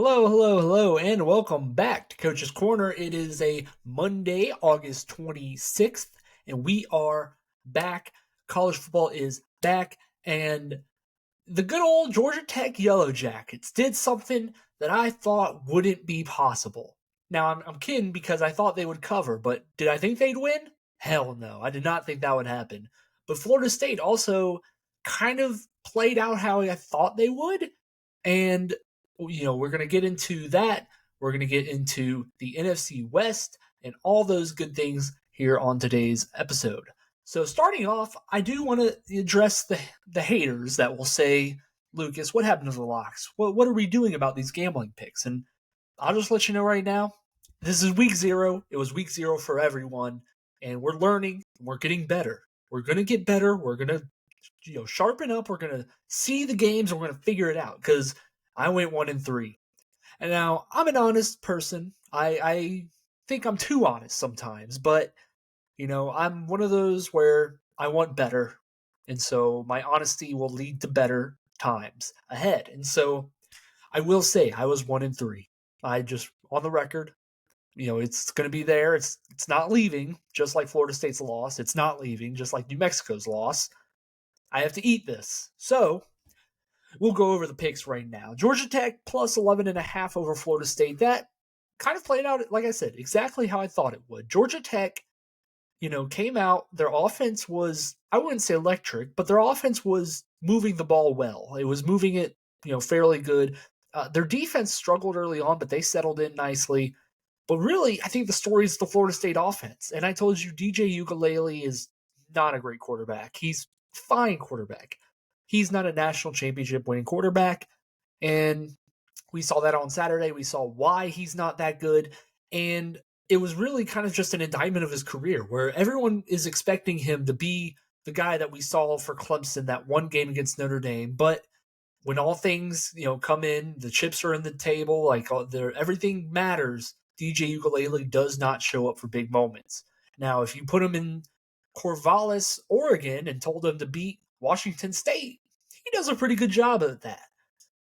Hello, hello, hello, and welcome back to Coach's Corner. It is a Monday, August 26th, and we are back. College football is back, and the good old Georgia Tech Yellow Jackets did something that I thought wouldn't be possible. Now, I'm kidding because I thought they would cover, but did I think they'd win? Hell no, I did not think that would happen. But Florida State also kind of played out how I thought they would, and we're going to get into that. We're going to get into the NFC West and all those good things here on today's episode. So starting off, I do want to address the haters that will say, Lucas, what happened to the locks? What are we doing about these gambling picks? And I'll just let you know right now, this is week 0. It was week 0 for everyone, and we're learning. We're getting better. We're going to get better. We're going to sharpen up. We're going to see the games. And we're going to figure it out because I went 1-3. And now I'm an honest person. I think I'm too honest sometimes, but I'm one of those where I want better. And so my honesty will lead to better times ahead. And so I will say I was 1-3. I just, on the record, it's going to be there. It's not leaving, just like Florida State's loss. It's not leaving, just like New Mexico's loss. I have to eat this. So we'll go over the picks right now. Georgia Tech plus 11.5 over Florida State. That kind of played out, like I said, exactly how I thought it would. Georgia Tech, came out. Their offense was, I wouldn't say electric, but their offense was moving the ball well. It was moving it, fairly good. Their defense struggled early on, but they settled in nicely. But really, I think the story is the Florida State offense. And I told you, DJ Ukulele is not a great quarterback. He's a fine quarterback. He's not a national championship winning quarterback. And we saw that on Saturday. We saw why he's not that good. And it was really kind of just an indictment of his career where everyone is expecting him to be the guy that we saw for Clemson that one game against Notre Dame. But when all things, come in, the chips are in the table, like everything matters, DJ Ukulele does not show up for big moments. Now, if you put him in Corvallis, Oregon, and told him to beat Washington State, he does a pretty good job at that.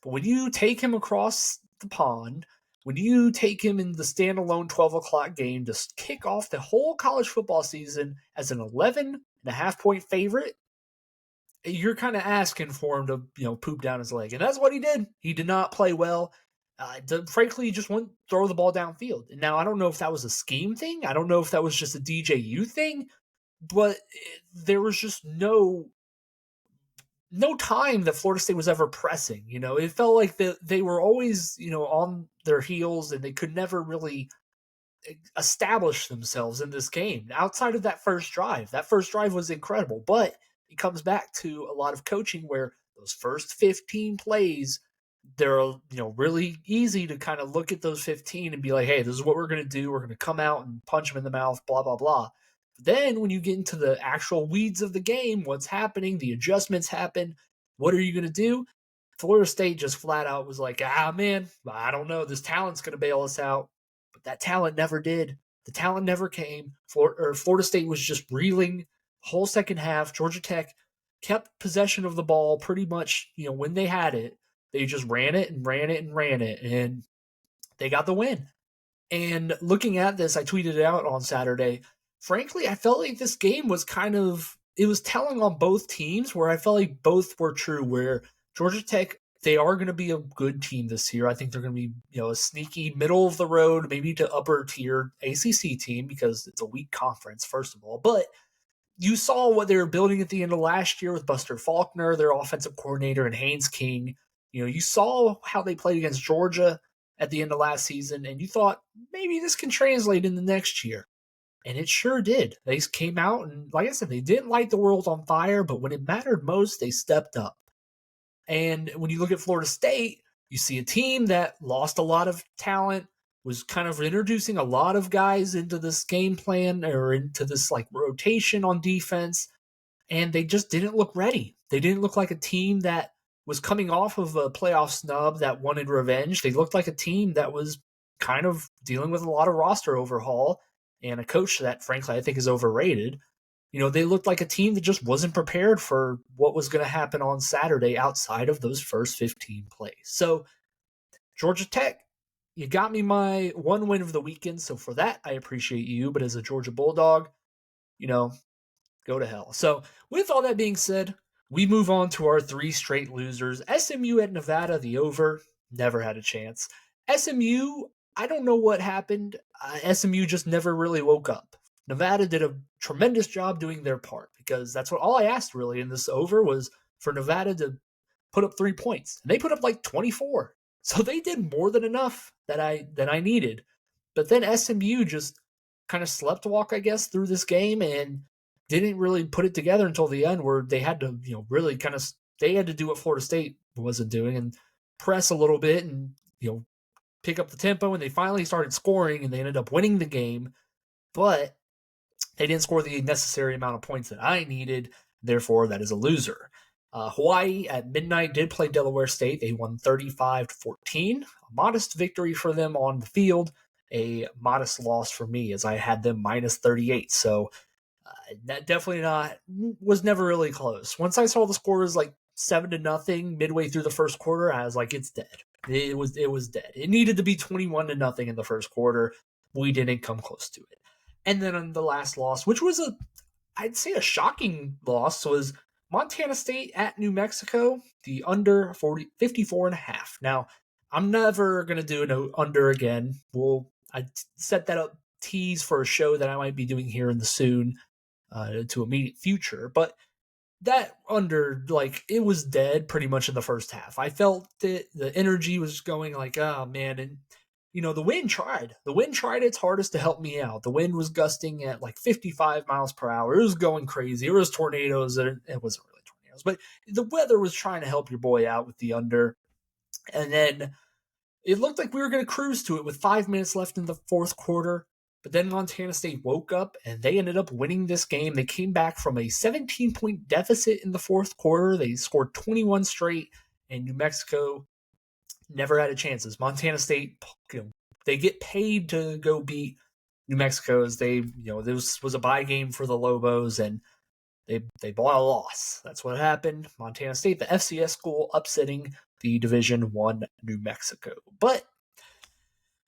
But when you take him across the pond, when you take him in the standalone 12 o'clock game to kick off the whole college football season as an 11.5-point favorite, you're kind of asking for him to, poop down his leg. And that's what he did. He did not play well. Frankly, he just wouldn't throw the ball downfield. And now I don't know if that was a scheme thing. I don't know if that was just a DJU thing. But there was just no time that Florida State was ever pressing. It felt like they were always, on their heels and they could never really establish themselves in this game outside of that first drive. That first drive was incredible, but it comes back to a lot of coaching where those first 15 plays, they're, really easy to kind of look at those 15 and be like, hey, this is what we're going to do. We're going to come out and punch them in the mouth, blah, blah, blah. Then when you get into the actual weeds of the game, what's happening, the adjustments happen, what are you going to do? Florida State just flat out was like, man, I don't know. This talent's going to bail us out. But that talent never did. The talent never came. Florida State was just reeling whole second half. Georgia Tech kept possession of the ball pretty much, when they had it. They just ran it and ran it and ran it, and they got the win. And looking at this, I tweeted it out on Saturday. Frankly, I felt like this game was it was telling on both teams where I felt like both were true, where Georgia Tech, they are going to be a good team this year. I think they're going to be, a sneaky middle of the road, maybe to upper tier ACC team because it's a weak conference, first of all. But you saw what they were building at the end of last year with Buster Faulkner, their offensive coordinator, and Haynes King. You saw how they played against Georgia at the end of last season, and you thought maybe this can translate in the next year. And it sure did. They came out, and like I said, they didn't light the world on fire, but when it mattered most, they stepped up. And when you look at Florida State, you see a team that lost a lot of talent, was kind of introducing a lot of guys into this game plan or into this like rotation on defense, and they just didn't look ready. They didn't look like a team that was coming off of a playoff snub that wanted revenge. They looked like a team that was kind of dealing with a lot of roster overhaul and a coach that, frankly, I think is overrated. They looked like a team that just wasn't prepared for what was going to happen on Saturday outside of those first 15 plays. So Georgia Tech, you got me my one win of the weekend. So for that, I appreciate you. But as a Georgia Bulldog, you know, go to hell. So with all that being said, we move on to our three straight losers. SMU at Nevada, the over, never had a chance. SMU, I don't know what happened. SMU just never really woke up. Nevada did a tremendous job doing their part because that's what all I asked really in this over was for Nevada to put up 3 points. And they put up like 24. So they did more than enough that I needed. But then SMU just kind of slept walk, I guess, through this game and didn't really put it together until the end where they had to, really kind of they had to do what Florida State wasn't doing and press a little bit and, pick up the tempo, and they finally started scoring and they ended up winning the game, but they didn't score the necessary amount of points that I needed. Therefore, that is a loser. Hawaii at midnight did play Delaware State. They won 35-14. A modest victory for them on the field. A modest loss for me as I had them minus 38. So that definitely was never really close. Once I saw the score was like 7-0 midway through the first quarter, I was like, it's dead. It was dead. It needed to be 21-0 in the first quarter. We didn't come close to it. And then on the last loss, which was I'd say a shocking loss, was Montana State at New Mexico, the under 54.5. Now, I'm never going to do an under again. I set that up tease for a show that I might be doing here in the soon to immediate future. But that under, like, it was dead pretty much in the first half. I felt that the energy was going like, oh, man. And, the wind tried. The wind tried its hardest to help me out. The wind was gusting at like 55 miles per hour. It was going crazy. It was tornadoes. It wasn't really tornadoes, but the weather was trying to help your boy out with the under. And then it looked like we were going to cruise to it with 5 minutes left in the fourth quarter. But then Montana State woke up and they ended up winning this game. They came back from a 17-point deficit in the fourth quarter. They scored 21 straight, and New Mexico never had a chance. As Montana State, they get paid to go beat New Mexico as they, this was a bye game for the Lobos, and they bought a loss. That's what happened. Montana State, the FCS school, upsetting the Division I New Mexico. But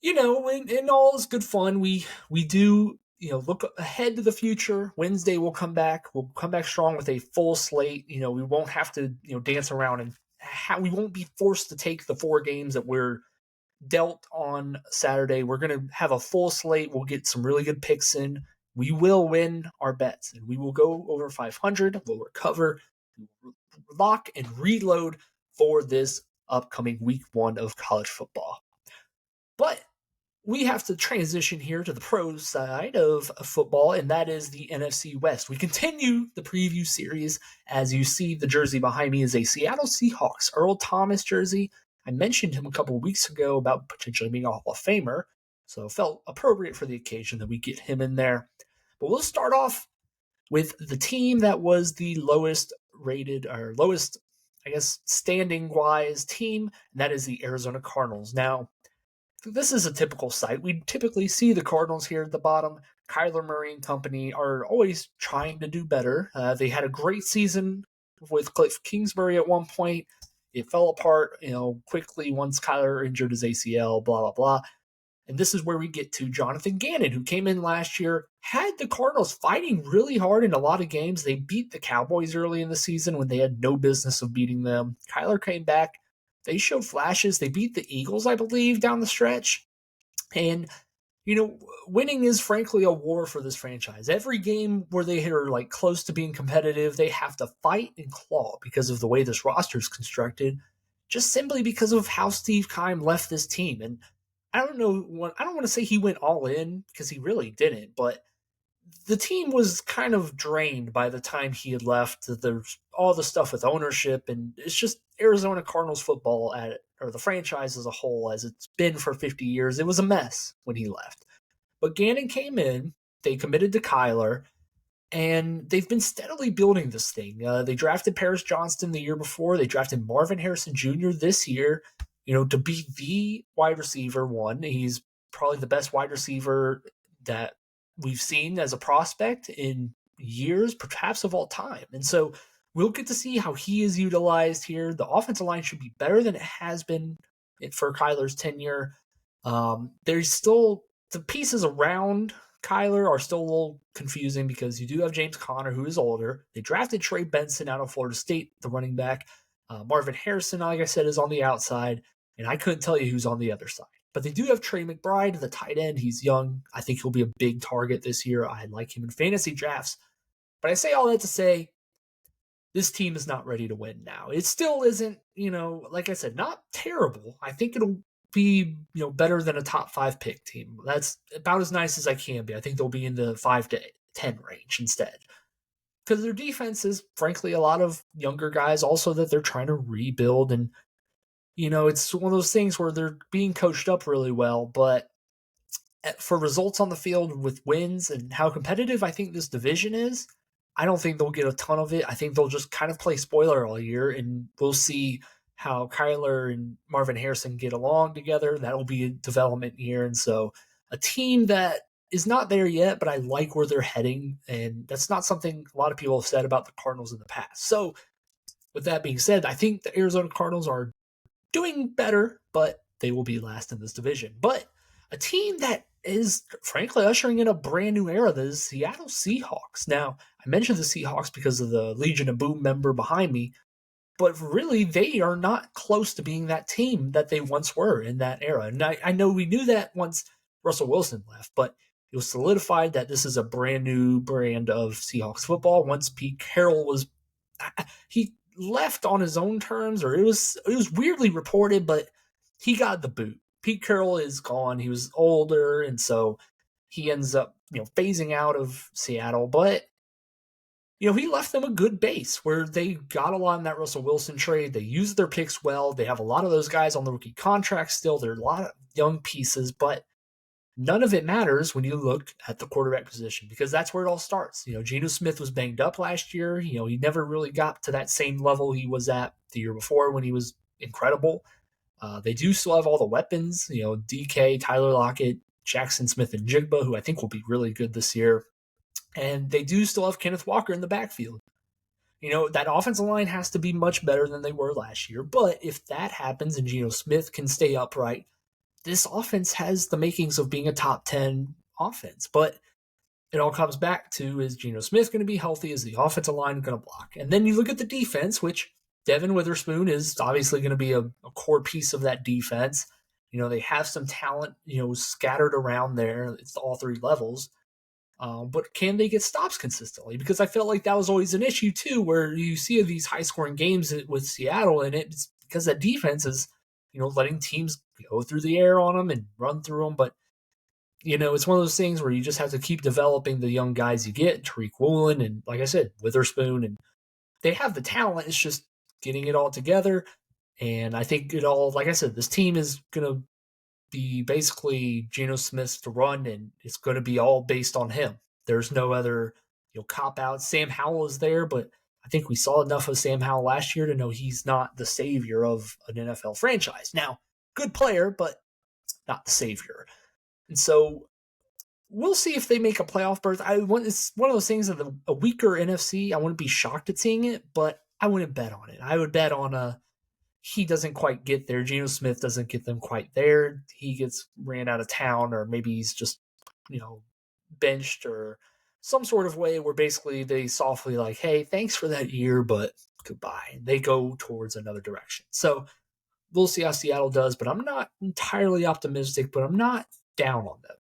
in all is good fun. We do, look ahead to the future. Wednesday we'll come back. We'll come back strong with a full slate. We won't have to, dance around and we won't be forced to take the 4 games that we're dealt on Saturday. We're going to have a full slate. We'll get some really good picks in. We will win our bets and we will go over 500. We'll recover, lock and reload for this upcoming week 1 of college football. But we have to transition here to the pro side of football, and that is the NFC West. We continue the preview series. As you see, the jersey behind me is a Seattle Seahawks Earl Thomas jersey. I mentioned him a couple of weeks ago about potentially being a Hall of Famer, so it felt appropriate for the occasion that we get him in there. But we'll start off with the team that was the lowest rated, or lowest, I guess, standing-wise team, and that is the Arizona Cardinals. Now, this is a typical site. We typically see the Cardinals here at the bottom. Kyler Murray and company are always trying to do better. They had a great season with Cliff Kingsbury at one point. It fell apart, quickly once Kyler injured his ACL, blah, blah, blah. And this is where we get to Jonathan Gannon, who came in last year, had the Cardinals fighting really hard in a lot of games. They beat the Cowboys early in the season when they had no business of beating them. Kyler came back. They showed flashes. They beat the Eagles, I believe, down the stretch. And, winning is frankly a war for this franchise. Every game where they are like close to being competitive, they have to fight and claw because of the way this roster is constructed, just simply because of how Steve Keim left this team. And I don't want to say he went all in because he really didn't, but the team was kind of drained by the time he had left. There's all the stuff with ownership, and it's just Arizona Cardinals football or the franchise as a whole, as it's been for 50 years. It was a mess when he left. But Gannon came in, they committed to Kyler, and they've been steadily building this thing. They drafted Paris Johnston the year before. They drafted Marvin Harrison Jr. this year, to be the wide receiver one. He's probably the best wide receiver that we've seen as a prospect in years, perhaps of all time. And so we'll get to see how he is utilized here. The offensive line should be better than it has been for Kyler's tenure. There's still the pieces around Kyler are still a little confusing because you do have James Conner, who is older. They drafted Trey Benson out of Florida State, the running back. Marvin Harrison, like I said, is on the outside, and I couldn't tell you who's on the other side. But they do have Trey McBride, the tight end. He's young. I think he'll be a big target this year. I like him in fantasy drafts. But I say all that to say this team is not ready to win now. It still isn't, like I said, not terrible. I think it'll be, better than a top 5 pick team. That's about as nice as I can be. I think they'll be in the 5 to 10 range instead. Because their defense is, frankly, a lot of younger guys also that they're trying to rebuild. And, it's one of those things where they're being coached up really well, but for results on the field with wins and how competitive I think this division is, I don't think they'll get a ton of it. I think they'll just kind of play spoiler all year, and we'll see how Kyler and Marvin Harrison get along together. That'll be a development year. And so a team that is not there yet, but I like where they're heading. And that's not something a lot of people have said about the Cardinals in the past. So with that being said, I think the Arizona Cardinals are doing better, but they will be last in this division. But a team that is frankly ushering in a brand new era, the Seattle Seahawks. Now, I mentioned the Seahawks because of the Legion of Boom member behind me, but really they are not close to being that team that they once were in that era. And I know we knew that once Russell Wilson left, but it was solidified that this is a brand new brand of Seahawks football. Once Pete Carroll was, he left on his own terms, or it was weirdly reported, but he got the boot. Pete Carroll is gone. He was older, and so he ends up, phasing out of Seattle. But, he left them a good base where they got a lot in that Russell Wilson trade. They used their picks well. They have a lot of those guys on the rookie contract still. There are a lot of young pieces, but none of it matters when you look at the quarterback position because that's where it all starts. Geno Smith was banged up last year. He never really got to that same level he was at the year before when he was incredible. They do still have all the weapons, DK, Tyler Lockett, Jackson Smith, and Jigba, who I think will be really good this year. And they do still have Kenneth Walker in the backfield. That offensive line has to be much better than they were last year. But if that happens and Geno Smith can stay upright, this offense has the makings of being a top 10 offense. But it all comes back to, is Geno Smith going to be healthy? Is the offensive line going to block? And then you look at the defense, which Devin Witherspoon is obviously going to be a core piece of that defense. They have some talent, scattered around there. It's all 3 levels. But can they get stops consistently? Because I felt like that was always an issue too, where you see these high-scoring games with Seattle, and it's because that defense is, letting teams go through the air on them and run through them. But, it's one of those things where you just have to keep developing the young guys you get, Tariq Woolen and, like I said, Witherspoon, and they have the talent. It's just getting it all together. And I think it all, like I said, this team is going to be basically Geno Smith to run, and it's going to be all based on him. There's no other, cop out. Sam Howell is there, but I think we saw enough of Sam Howell last year to know he's not the savior of an NFL franchise. Now, good player, but not the savior. And so we'll see if they make a playoff berth. It's one of those things of a weaker NFC. I wouldn't be shocked at seeing it, but I wouldn't bet on it. I would bet on he doesn't quite get there. Geno Smith doesn't get them quite there. He gets ran out of town, or maybe he's just, benched, or some sort of way where basically they softly like, hey, thanks for that year, but goodbye. They go towards another direction. So we'll see how Seattle does, but I'm not entirely optimistic, but I'm not down on them.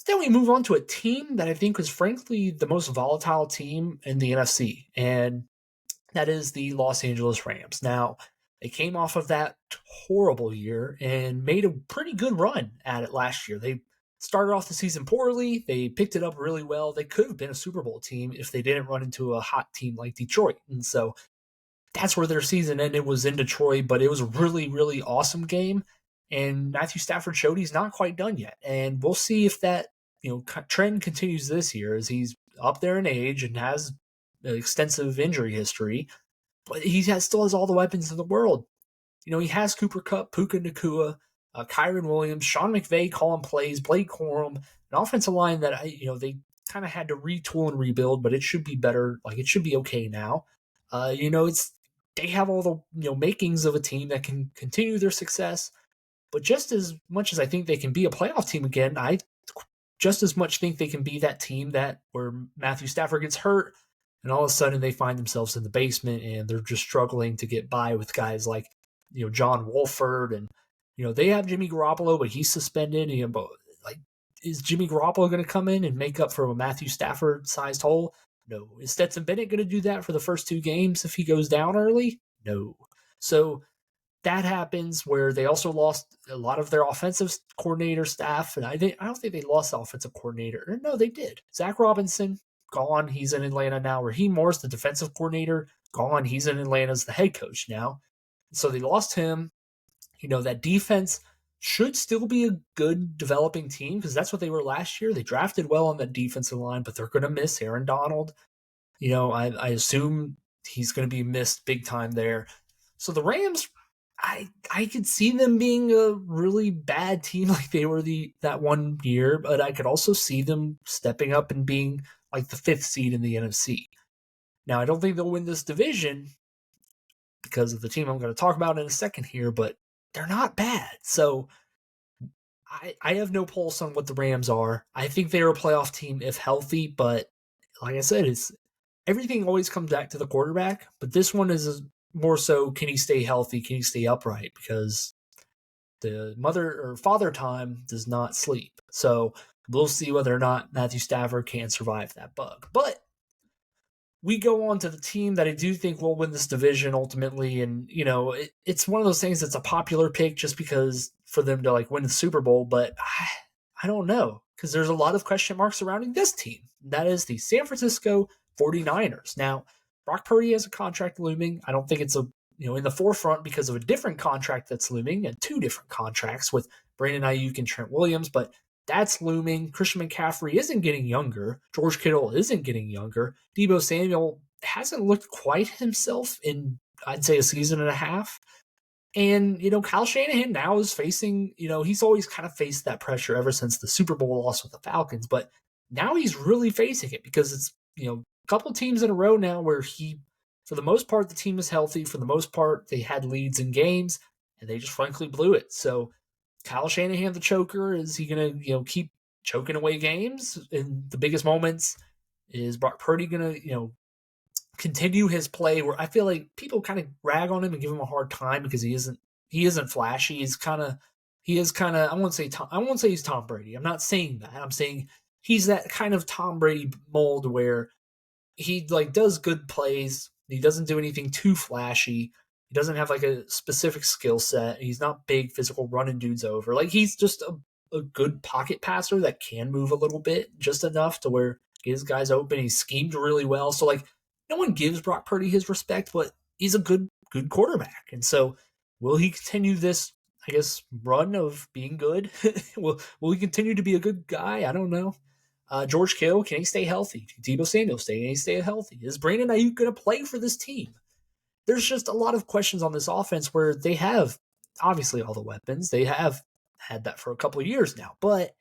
Then we move on to a team that I think was frankly the most volatile team in the NFC, and that is the Los Angeles Rams. Now, they came off of that horrible year and made a pretty good run at it last year. They started off the season poorly. They picked it up really well. They could have been a Super Bowl team if they didn't run into a hot team like Detroit. And so that's where their season ended, was in Detroit, but it was a really, really awesome game. And Matthew Stafford showed he's not quite done yet. And we'll see if that trend continues this year, as he's up there in age and has an extensive injury history, but he still has all the weapons in the world. He has Cooper Kupp, Puka Nacua, Kyron Williams, Sean McVay calling plays, Blake Corum, an offensive line that they kind of had to retool and rebuild, but it should be better. Like, it should be okay now. They have all the makings of a team that can continue their success. But just as much as I think they can be a playoff team again, I just as much think they can be that team that where Matthew Stafford gets hurt and all of a sudden they find themselves in the basement and they're just struggling to get by with guys like, John Wolford and, they have Jimmy Garoppolo, but he's suspended. But like, is Jimmy Garoppolo going to come in and make up for a Matthew Stafford sized hole? No. Is Stetson Bennett going to do that for the first 2 games if he goes down early? No. So that happens where they also lost a lot of their offensive coordinator staff. And I don't think they lost the offensive coordinator. No, they did. Zach Robinson, gone. He's in Atlanta now. Raheem Morris, the defensive coordinator, gone. He's in Atlanta as the head coach now. So they lost him. That defense should still be a good developing team because that's what they were last year. They drafted well on that defensive line, but they're going to miss Aaron Donald. I assume he's going to be missed big time there. So the Rams, I could see them being a really bad team like they were that one year, but I could also see them stepping up and being like the 5th seed in the NFC. Now, I don't think they'll win this division because of the team I'm going to talk about in a second here, but they're not bad. So I have no pulse on what the Rams are. I think they're a playoff team if healthy, but like I said, everything always comes back to the quarterback, but this one is more so, can he stay healthy? Can he stay upright? Because the mother or father time does not sleep. So we'll see whether or not Matthew Stafford can survive that bug. But we go on to the team that I do think will win this division ultimately. And, it's one of those things that's a popular pick just because for them to like win the Super Bowl. But I don't know because there's a lot of question marks surrounding this team. That is the San Francisco 49ers. Now, Brock Purdy has a contract looming. I don't think it's in the forefront because of a different contract that's looming and 2 different contracts with Brandon Ayuk and Trent Williams, but that's looming. Christian McCaffrey isn't getting younger. George Kittle isn't getting younger. Deebo Samuel hasn't looked quite himself in, I'd say, a season and a half. And, Kyle Shanahan now is facing, he's always kind of faced that pressure ever since the Super Bowl loss with the Falcons, but now he's really facing it because it's, a couple teams in a row now where for the most part, the team is healthy. For the most part, they had leads in games and they just frankly blew it. So Kyle Shanahan, the choker, is he going to, keep choking away games in the biggest moments? Is Brock Purdy going to, continue his play where I feel like people kind of rag on him and give him a hard time because he isn't flashy. He is kind of, I won't say he's Tom Brady. I'm not saying that. I'm saying he's that kind of Tom Brady mold where he like does good plays. He doesn't do anything too flashy. He doesn't have like a specific skill set. He's not big physical running dudes over. Like he's just a good pocket passer that can move a little bit, just enough to where get his guys open. He's schemed really well. So like no one gives Brock Purdy his respect, but he's a good quarterback. And so will he continue this, I guess, run of being good? will he continue to be a good guy? I don't know. George Kittle, can he stay healthy? Deebo Samuel, can he stay healthy? Is Brandon Ayuk going to play for this team? There's just a lot of questions on this offense where they have obviously all the weapons. They have had that for a couple of years now, but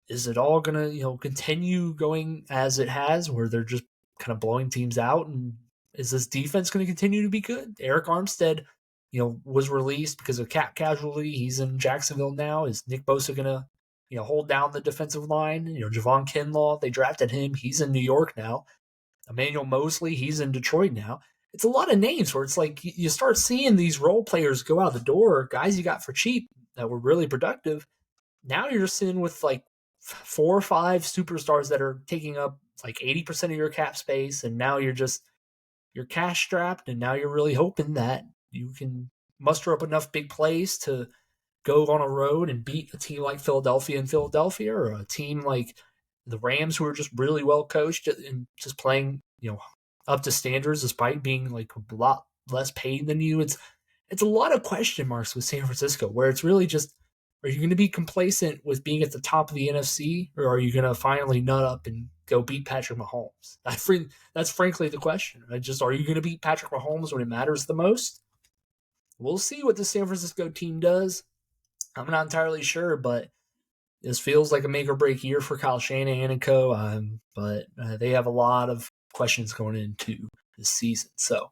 is it all going to, continue going as it has where they're just kind of blowing teams out? And is this defense going to continue to be good? Eric Armstead, was released because of cap casualty. He's in Jacksonville now. Is Nick Bosa going to, hold down the defensive line? Javon Kinlaw, they drafted him. He's in New York now. Emmanuel Mosley, he's in Detroit now. It's a lot of names where it's like you start seeing these role players go out the door, guys you got for cheap that were really productive. Now you're just sitting with like 4 or 5 superstars that are taking up like 80% of your cap space, and now you're cash strapped, and now you're really hoping that you can muster up enough big plays to go on a road and beat a team like Philadelphia in Philadelphia, or a team like the Rams who are just really well coached and just playing, up to standards despite being like a lot less paid than you. It's a lot of question marks with San Francisco where it's really just, are you going to be complacent with being at the top of the NFC, or are you going to finally nut up and go beat Patrick Mahomes? That's frankly the question. Are you going to beat Patrick Mahomes when it matters the most? We'll see what the San Francisco team does. I'm not entirely sure, but this feels like a make or break year for Kyle Shanahan and co. But they have a lot of questions going into this season. So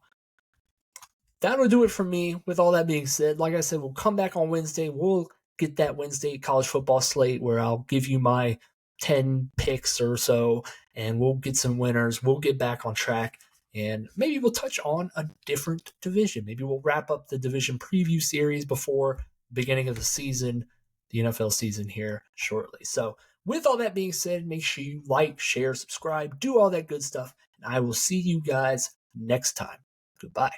that'll do it for me. With all that being said, like I said, we'll come back on Wednesday. We'll get that Wednesday college football slate where I'll give you my 10 picks or so, and we'll get some winners. We'll get back on track, and maybe we'll touch on a different division. Maybe we'll wrap up the division preview series before beginning of the season, the NFL season here shortly. So, with all that being said, make sure you like, share, subscribe, do all that good stuff, and I will see you guys next time. Goodbye.